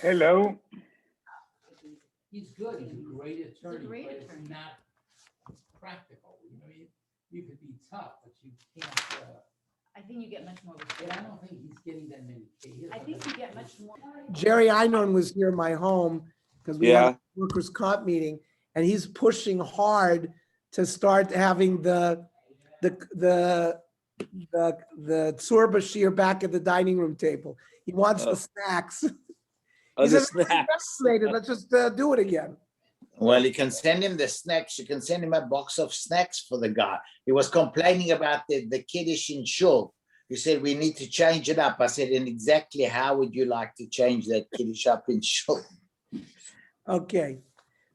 Hello. He's good, he's a great attorney, great but attorney. it's not practical, you could be tough, but you can't, I think you get much more and I respect. don't think he's getting that many cases. I think you get much more. Jerry Einon was near my home because we had a workers' comp meeting, and he's pushing hard to start having the tzur bashir back at the dining room table. He wants the snacks. Oh, He the said, snacks. let's just do it again. Well, you can send him the snacks. You can send him a box of snacks for the guy. He was complaining about the kiddush in shul. He said, we need to change it up. I said, and exactly how would you like to change that kiddush up in shul? Okay,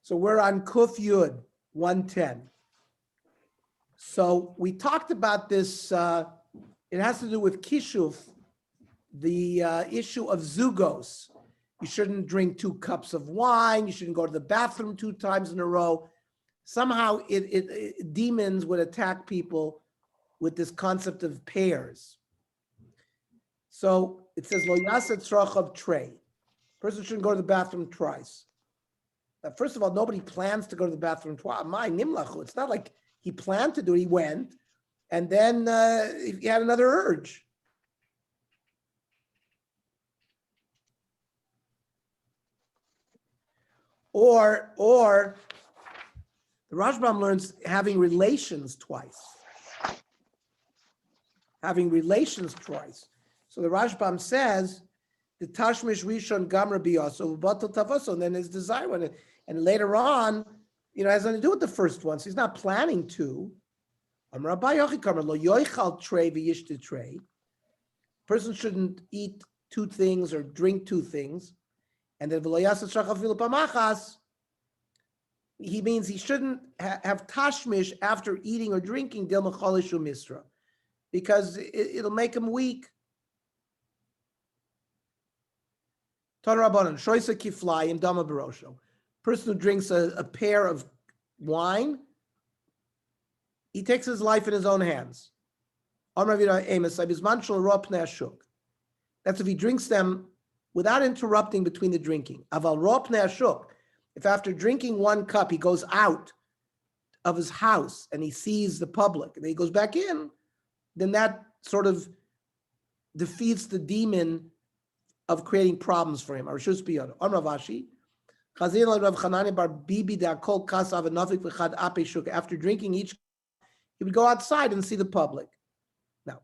so we're on Kuf Yud 110. So we talked about this, it has to do with Kishuf, the issue of zugos. You shouldn't drink 2 cups of wine, you shouldn't go to the bathroom 2 times in a row. Somehow demons would attack people with this concept of pairs. So it says, Lo yaset tzrachav trei. Person shouldn't go to the bathroom twice. Now, first of all, nobody plans to go to the bathroom twice. My nimlachu. It's not like he planned to do it, he went, and then he had another urge. Or the Rashbam learns having relations twice. Having relations twice. So the Rashbam says, the Tashmish Rishon Gamra Biyaso, Batal Tavaso, and then his desire on it. And later on, it has nothing to do with the first one. So he's not planning to. Person shouldn't eat 2 things or drink 2 things. And then he means he shouldn't have tashmish after eating or drinking because it'll make him weak. Person who drinks a pair of wine, he takes his life in his own hands. That's if he drinks them without interrupting between the drinking. If after drinking 1 cup, he goes out of his house and he sees the public and then he goes back in, then that sort of defeats the demon of creating problems for him. After drinking each, he would go outside and see the public. Now,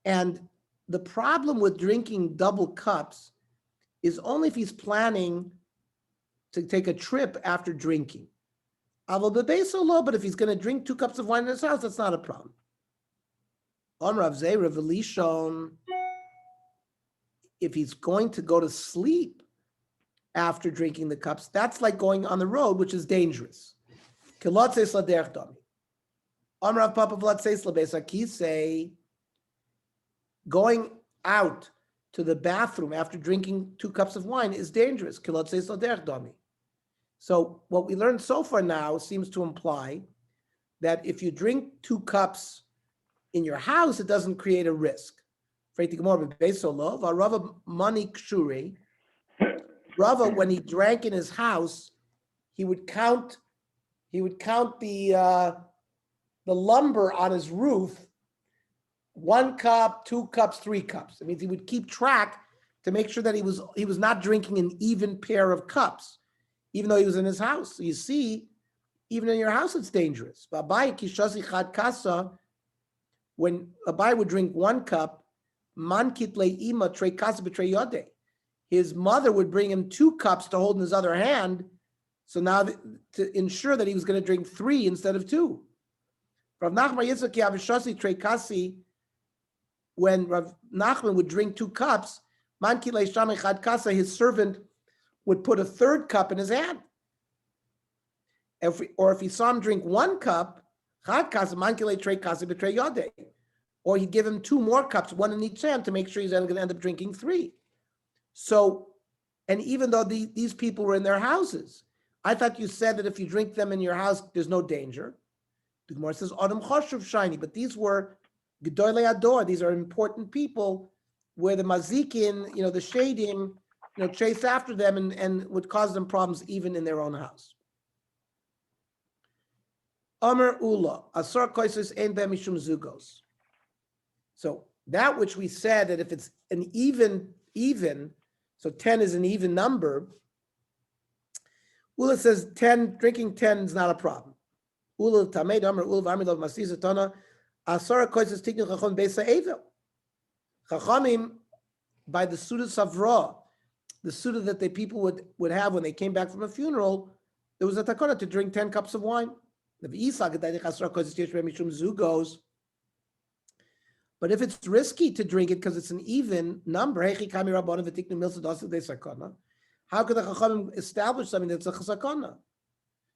and the problem with drinking double cups is only if he's planning to take a trip after drinking. But if he's going to drink 2 cups of wine in his house, that's not a problem. If he's going to go to sleep after drinking the cups, that's like going on the road, which is dangerous. Going out to the bathroom after drinking 2 cups of wine is dangerous. So what we learned so far now seems to imply that if you drink 2 cups in your house, it doesn't create a risk. Rava, when he drank in his house, he would count the lumber on his roof. 1 cup, 2 cups, 3 cups. It means he would keep track to make sure that he was not drinking an even pair of cups, even though he was in his house. So you see, even in your house, it's dangerous. When Abai would drink 1 cup, his mother would bring him 2 cups to hold in his other hand. So now to ensure that he was going to drink 3 instead of 2. Rav Nachman Yitzchak Yavishasi Trekasi, when Rav Nachman would drink 2 cups, his servant would put a 3rd cup in his hand. If he saw him drink 1 cup, or he'd give him 2 more cups, 1 in each hand, to make sure he's going to end up drinking 3. So, and even though these people were in their houses, I thought you said that if you drink them in your house, there's no danger. The Gemara says, Adam Choshev Shiny, but these were Gedolei Ador, these are important people where the mazikin, the shadim, chase after them and would cause them problems even in their own house. Amr Ula, Asar Koisus Ein Beh Mishum Zugos. So that which we said that if it's an even, so 10 is an even number, Ula says 10, drinking 10 is not a problem. Ula Tamed Amr Ula V'Amid Masisa Tana, Asar Koisus Tiknu Chacham Beisa Evel. Chachamim, by the Suda Savra, the Suda that the people would have when they came back from a funeral, there was a takana to drink 10 cups of wine. But if it's risky to drink it because it's an even number, how could the Chachamim establish something that's a chasakana?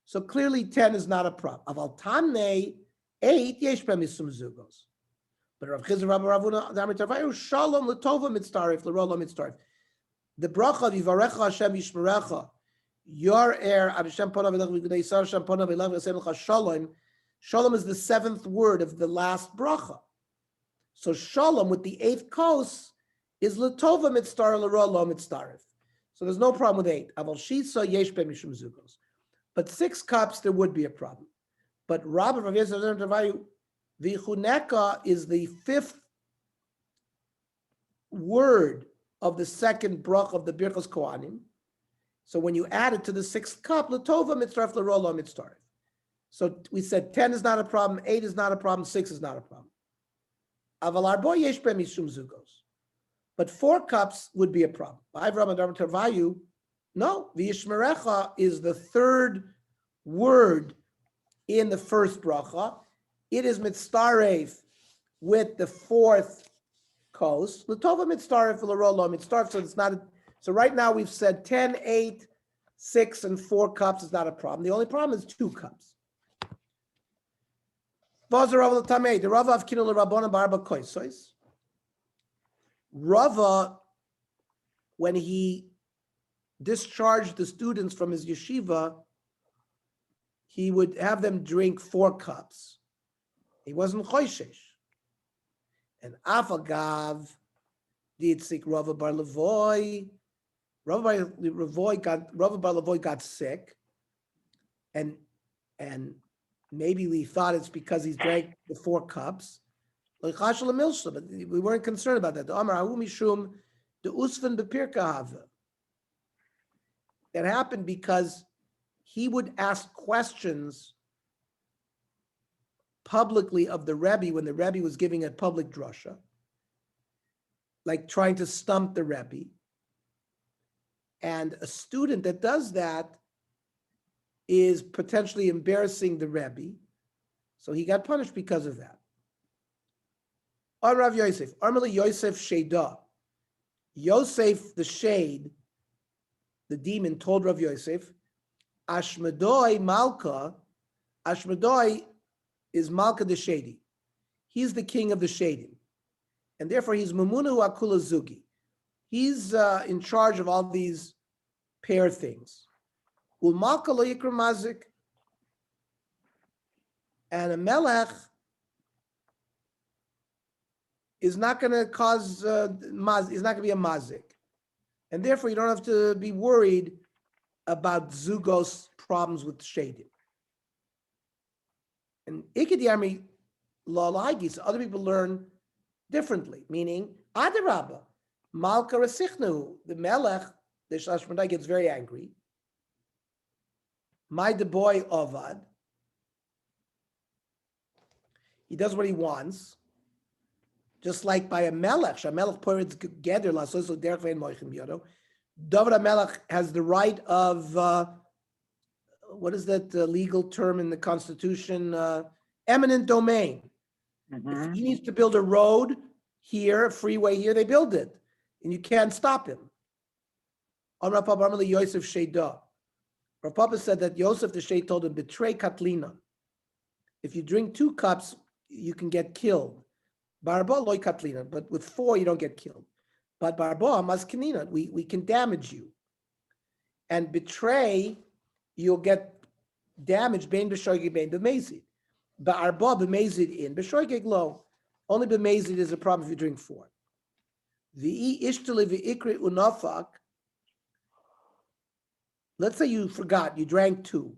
So clearly 10 is not a problem. Aval tamnei 8 yesh misum zugos. But Rav Chizr Rabbi Ravuna Damitavayu Shalom Latova Mitztarif L'Rolo Mitztarif. The bracha Vivarecha Hashem Yishmerecha. Your heir, Abishem Ponav Elach V'Gdei Shem Ponav Elach V'Yasem L'cha Shalom. Shalom is the 7th word of the last bracha. So Shalom with the 8th kos is Latova Mitztar L'Rolo Mitztarif. So there's no problem with 8. Aval Shisa Yesh Be Mishum Zugos. But 6 cups there would be a problem. But Rabbi Rav Yisrael Damitavayu V'chuneka is the 5th word of the 2nd brach of the Birchos Kohanim. So when you add it to the 6th cup, Latova Mitzraf L'Rolo Mitztarif. So we said 10 is not a problem, 8 is not a problem, 6 is not a problem. Aval arbo yesh be mishum zugos. But 4 cups would be a problem. No, V'yishmerecha is the 3rd word in the 1st bracha. It is mitzaref with the 4th kos. L'tova mitzaref l'rolo mitzaref. So it's not. So right now we've said 10, 8, 6, and 4 cups is not a problem. The only problem is 2 cups. The Rava of Kinu l'Rabbona barba koisos. Rava, when he discharged the students from his yeshiva, he would have them drink 4 cups. He wasn't choishesh. And Afagav did sick Rava Bar Levoy. Rava Bar Levoy got sick, and maybe we thought it's because he drank the 4 cups. But we weren't concerned about that. That happened because he would ask questions publicly of the Rebbe when the Rebbe was giving a public drasha, like trying to stump the Rebbe. And a student that does that is potentially embarrassing the Rebbe. So he got punished because of that. On Rav Yosef, Armeli Yosef Sheda. Yosef, the shade, the demon, told Rav Yosef, Ashmedoi Malka, Ashmedoi is Malka the Shady. He's the king of the Shadim. And therefore he's Mamunu Akula Zugi. He's in charge of all these pair things. Ul Malka lo Yikra Mazik. And a Melech is not going to cause, is not going to be a Mazik. And therefore you don't have to be worried about Zugos problems with Shadim. And Ikidiyami Lalagis, other people learn differently, meaning Adarabba, Malka Rasichnu, the Melech, the Shashmandai gets very angry. My the boy Ovad, he does what he wants, just like by a Melech, Shamelech Poritz Geder Lasoso Derech Vein Moichim Yodo. David HaMelech has the right of, what is that legal term in the Constitution? Eminent domain. If he needs to build a road here, a freeway here, they build it. And you can't stop him. On Rav Papa Amali Yosef Sheda. Rav Papa said that Yosef the Shed told him, betray Katlina. If you drink 2 cups, you can get killed. Barba loy Katlina, but with 4, you don't get killed. But Barba maskinina, we can damage you. And betray, you'll get damaged, bein b'shoigig, bein b'mezid. Ba'arba b'mezid in, b'shoigig lo. Only b'mezid is a problem if you drink 4. V'i ishtali v'ikri unafak. Let's say you forgot, you drank 2.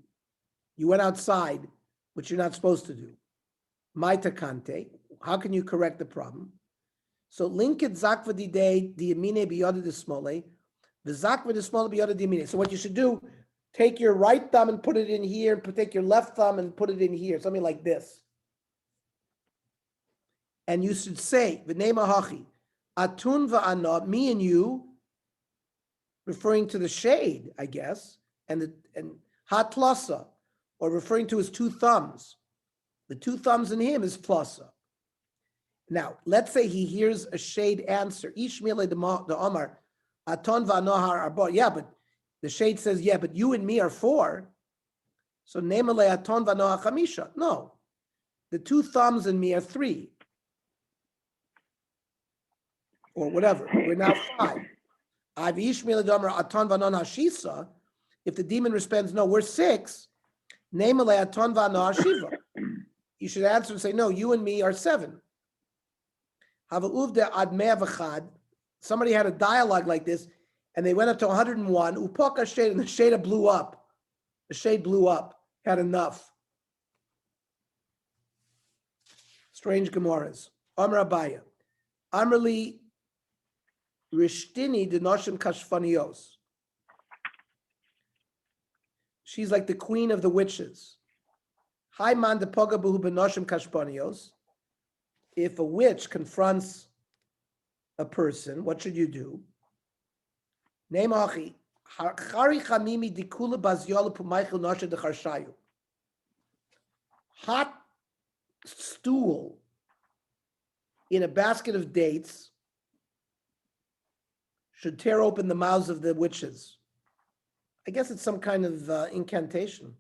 You went outside, which you're not supposed to do. Maita kante. How can you correct the problem? So linkit zakva di day di yamine biyada di smole. The zakva di smole biyada di yamine. So what you should do, take your right thumb and put it in here, and take your left thumb and put it in here, something like this. And you should say, v'nei hachi, atun va'ana, me and you, referring to the shade, I guess, and hatlasa, or referring to his 2 thumbs. The 2 thumbs in him is tlasa. Now, let's say he hears a shade answer. Ishmele de Omar, aton va'anohar arba. Yeah, but the shade says, yeah, but you and me are 4. So nemele aton va'anohar chamisha. No, the 2 thumbs in me are 3. Or whatever. We're now 5. I've ishmele de Omar aton va'anohar shisa. If the demon responds, no, we're 6. Nemele aton va'anohar shiva. You should answer and say, no, you and me are 7. Somebody had a dialogue like this, and they went up to 101. Upaka shade, and the shade blew up. The shade blew up. Had enough. Strange Gemaras. Amar Abaya. Amrli Rishtini de Noshim Kashfanios. She's like the queen of the witches. Hi man de Pogabu Benoshim Kashfanios. If a witch confronts a person, what should you do? Hot stool in a basket of dates should tear open the mouths of the witches. I guess it's some kind of incantation.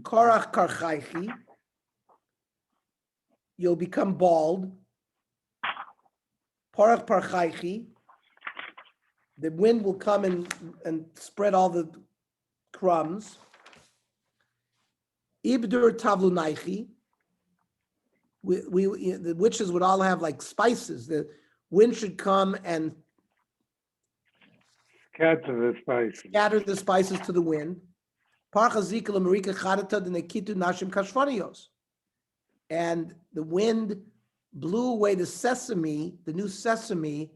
Korach karchaichi. You'll become bald. Parach parchaichi. The wind will come and spread all the crumbs. Ibdur tavlunaichi. The witches would all have like spices. The wind should come and scatter the spices to the wind. Parchazika l'marika chadata d'nekitu nashim kashfanios. And the wind blew away the sesame, the new sesame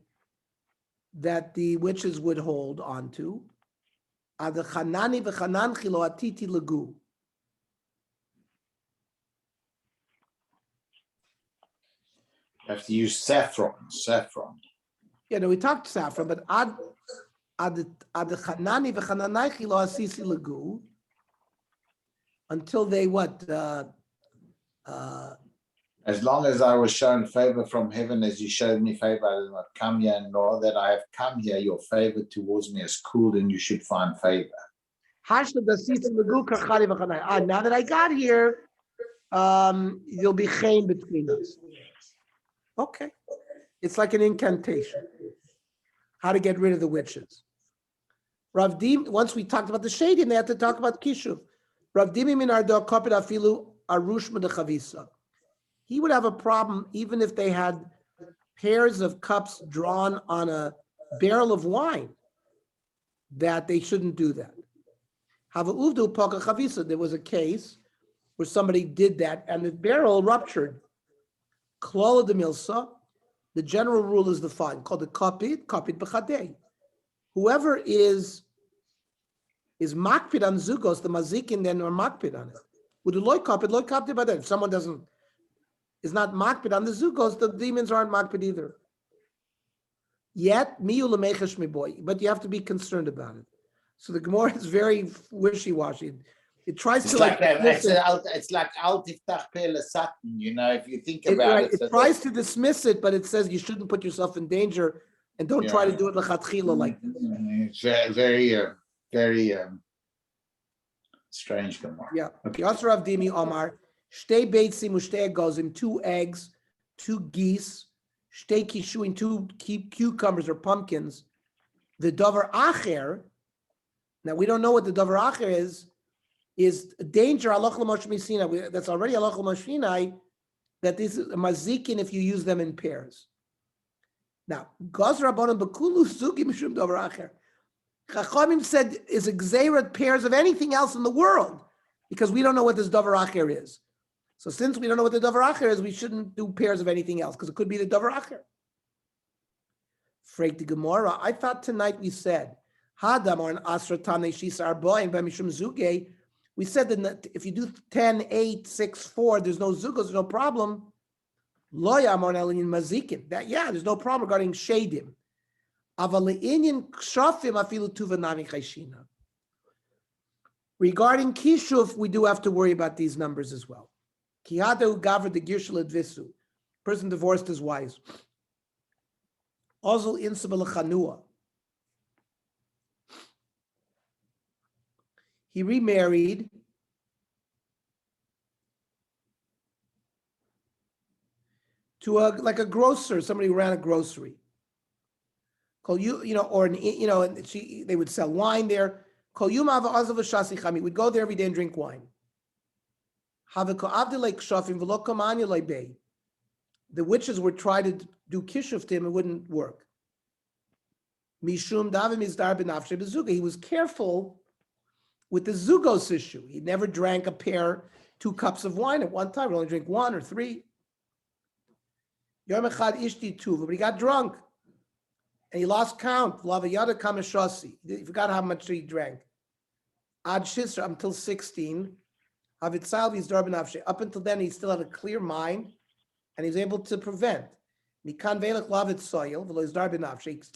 that the witches would hold onto. Adachanani v'chanan chilo atiti lagu. You have to use saffron. Yeah, no, we talked saffron, but adachanani v'chananai chilo asisi lagu. Until they what? As long as I was shown favor from heaven, as you showed me favor, I did not come here, nor that I have come here, your favor towards me has cooled, and you should find favor. Now that I got here, you'll be chain between us. Okay. It's like an incantation. How to get rid of the witches. Rav Dim, once we talked about the shading, they had to talk about kishuv. Rav Dimi min ardo kopit afilu arush medechavisa. He would have a problem even if they had pairs of cups drawn on a barrel of wine, that they shouldn't do that. Hava uvdu poka chavisa. There was a case where somebody did that and the barrel ruptured. Klola de milsa. The general rule is the following, called the kapit b'chadei. Whoever is makpid on zugos, the mazikin then are makpid on it. With the loy kapit by that. If someone is not makpid on the zugos, the demons aren't makpid either. Yet, miyu lemechesh miboy, but you have to be concerned about it. So the Gemara is very wishy-washy. It tries It's to like it's like al tiftach pe l'satan, you know, if you think about it. It tries to dismiss it, but it says you shouldn't put yourself in danger and don't try to do it lechatchila like this. It's very strange Gemara. Yeah. Yasser Avdimi Omar, shtei beitzim ushtei egozim, 2 eggs, 2 geese, shtei kishuin, 2 cucumbers or pumpkins. The davar acher. Now we don't know what the davar acher is danger. Aloch l'mosh misina. That's already aloch l'mosh that this is a mazikin if you use them in pairs. Now, Gaz Rabbanan Bakulu Sugi Mishum Davar Acher. Chachamim said is a gzeirat pairs of anything else in the world, because we don't know what this Davar Acher is. So since we don't know what the Davar Acher is, we shouldn't do pairs of anything else, because it could be the Davar Acher. Frek the Gemara, I thought tonight we said, Hadam or an Asra Tane Shisa Arbaim Bamishum Zuge. We said that if you do 10, 8, 6, 4, there's no Zugos, there's no problem. Lo Yamar Elin Mazikin. That, yeah, there's no problem regarding Shadim. Regarding Kishuf, we do have to worry about these numbers as well. Person divorced his wives. He remarried to like a grocer, somebody who ran a grocery. Call you, and they would sell wine there. Call you we'd go there every day and drink wine. The witches would try to do kishuf to him, it wouldn't work. He was careful with the zugos issue. He never drank 2 cups of wine at one time. He'd only drink 1 or 3. But he got drunk. And he lost count. He forgot how much he drank. Ad Shisra until 16. Up until then, he still had a clear mind, and he was able to prevent. He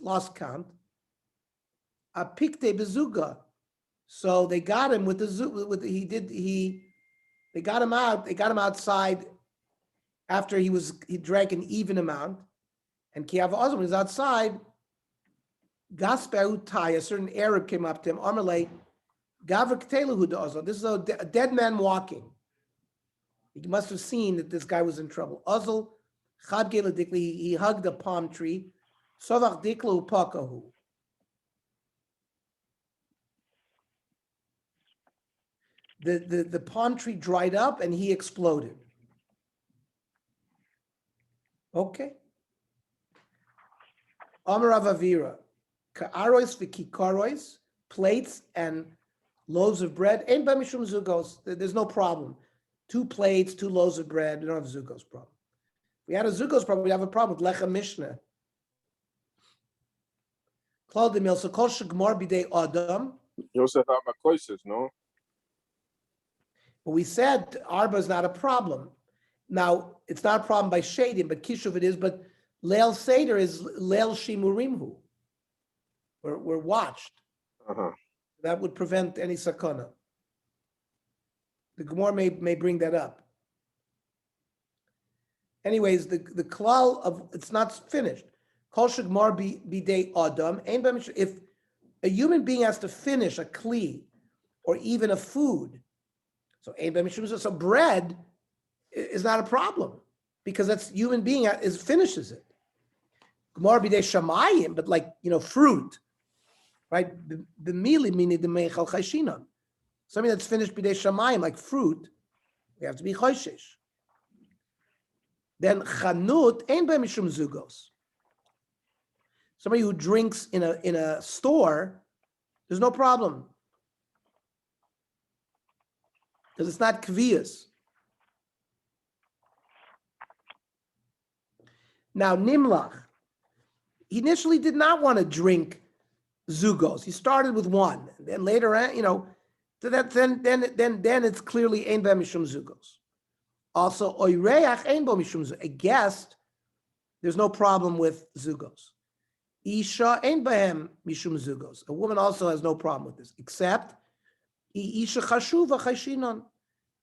lost count. So they got him with the they got him out. They got him outside after he drank an even amount, and Kiyav Azam was outside. Gasper a certain Arab came up to him. Amalei, this is a dead man walking. He must have seen that this guy was in trouble. Azal, he hugged a palm tree. Sovach diklu pakahu. The palm tree dried up and he exploded. Okay. Amar Avavira. Ka'arois v'kikarois, plates and loaves of bread. Ein ba mishum zugos. There's no problem. 2 plates, 2 loaves of bread. We don't have a zugos problem. If we had a zugos problem, we'd have a problem with lechem mishnah. Claude the Mil, so kol shegmar bidei adam. You also have my choices, no? But we said arba is not a problem. Now, it's not a problem by shadim, but kishuv it is, but leil seder is leil shimurimhu. We're watched. Uh-huh. That would prevent any sakana. The Gemara may bring that up. Anyways, the klal of it's not finished. Kol shegmar bidei adam. If a human being has to finish a kli or even a food, so bread is not a problem because that's human being finishes it. Gemara bidei shamayim, but fruit. Right, the mili meaning the meichal chayshinon. Something that's finished b'dei shamayim, like fruit, we have to be choishesh. Then chanut ein b'hem mishum zugos. Somebody who drinks in a store, there's no problem because it's not kviyas. Now Nimlach, he initially did not want to drink zugos. He started with 1, and then later, then it's clearly ein b'hem mishum zugos. Also, oireach ein bo mishum zugos. A guest, there's no problem with zugos. Isha ein b'hem mishum zugos. A woman also has no problem with this, except isha chashuva chayshinon.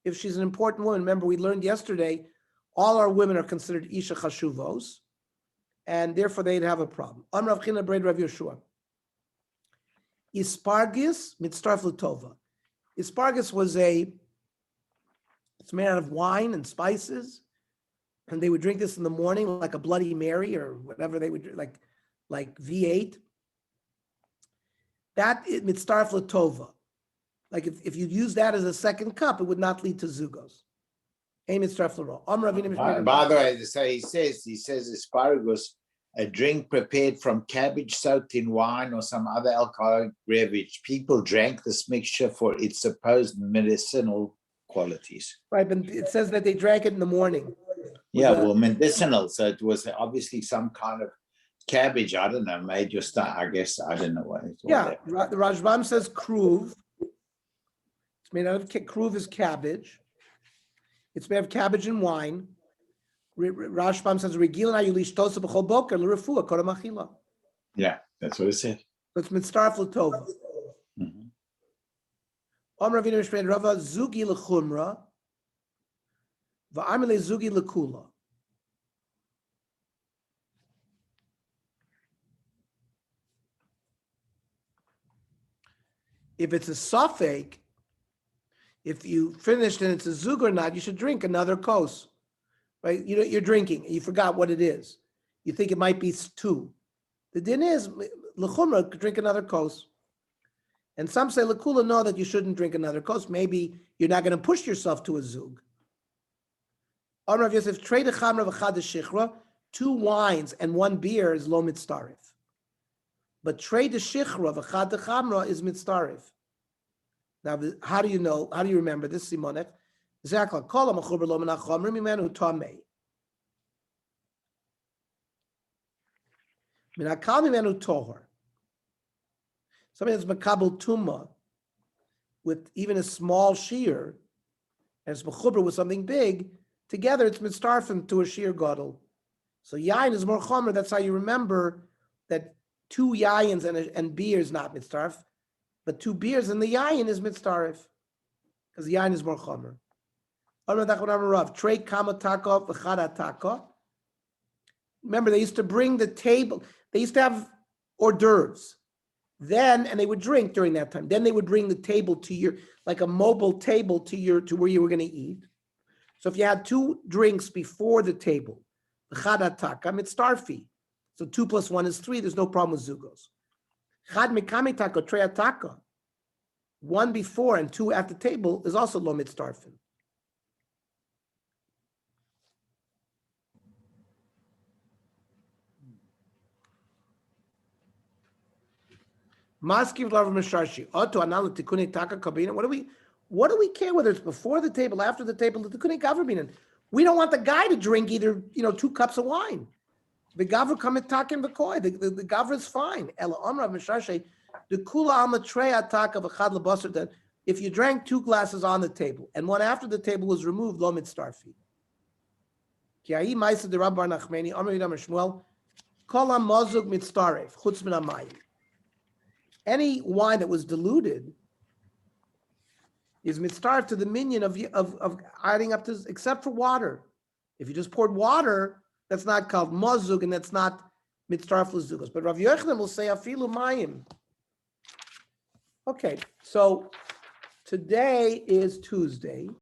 If she's an important woman, remember we learned yesterday, all our women are considered isha chashuvos, and therefore they'd have a problem. Amrav China Braid Rav Yeshua. Ispargis mitzarf l'tova. Ispargis it's made out of wine and spices, and they would drink this in the morning like a Bloody Mary or whatever they would drink, like V8. That mitzarf l'tova. Like if you use that as a second cup, it would not lead to zugos. By the way, so he says asparagus a drink prepared from cabbage soaked in wine or some other alcoholic beverage. People drank this mixture for its supposed medicinal qualities. Right, but it says that they drank it in the morning. Yeah, that- well, medicinal. So it was obviously some kind of cabbage. I don't know, made your stomach. I guess I don't know what it was. Yeah, the Rashbam says kruv. It's made out of kruv is cabbage. It's made of cabbage and wine. Rashbam says regilna yulish tosa b'chol boker l'refua kodem achila. Yeah, that's what it said. So it's mitzaref l'tova. Mhm. Amar Avinu Mishpei Rava zugi l'chumra va'amile zugi l'kula. If it's a suffix, if you finished and it's a zug or not, you should drink another kos. Right? You know, you're drinking and you forgot what it is. You think it might be two. The din is l'chumra, drink another kos. And some say l'kula, no, that you shouldn't drink another kos. Maybe you're not going to push yourself to a zug. Amar Rav Yosef, trei dechamra v'chad shichra, 2 wines and 1 beer is lo mitzarif. But trei shichra v'chad dechamra is mitzarif. Now, how do you know? How do you remember this, Simonet? Zakla kol ha'mechuber lo min ha'chomrim mimenu tamei. Min hakal mimenu tohor. Something that's makabel tuma with even a small shear, and it's mechuber with something big, together it's mitzarfim to a shear gadol. So yain is more chomer. That's how you remember that 2 yayins and beer is not mitzarf, but 2 beers and the yayin is mitzarif, because the yayin is more chomer. Remember, they used to bring the table. They used to have hors d'oeuvres. Then, and they would drink during that time. Then they would bring the table to your, like a mobile table to where you were going to eat. So if you had 2 drinks before the table, chad ataka mitzarfi. So 2 + 1 is 3. There's no problem with zugos. Chad mikami taka trei ataka. 1 before and 2 at the table is also lo mitzarfin. Maskiv lava misharshi. Oto anal tikuni taka kabina. What do we care whether it's before the table, after the table? The tikuni gavrbinen. We don't want the guy to drink either, 2 cups of wine. The gavr comet takin v'koi. The gavr is fine. Ela omra misharshi. The kula alma trei ataka v'chad lebasar. That if you drank 2 glasses on the table and 1 after the table was removed, lo mitzarfi. Ki ahi ma'isa de Rabbar Nachmani Amar Yidam Shmuel kol hamazug mitzaref chutz min hamayim. Any wine that was diluted is mitzaref to the minion of adding up to, except for water. If you just poured water, that's not called mazug and that's not mitzaref l'zugos. But Rav Yochanan will say afilu mayim. Okay, so today is Tuesday.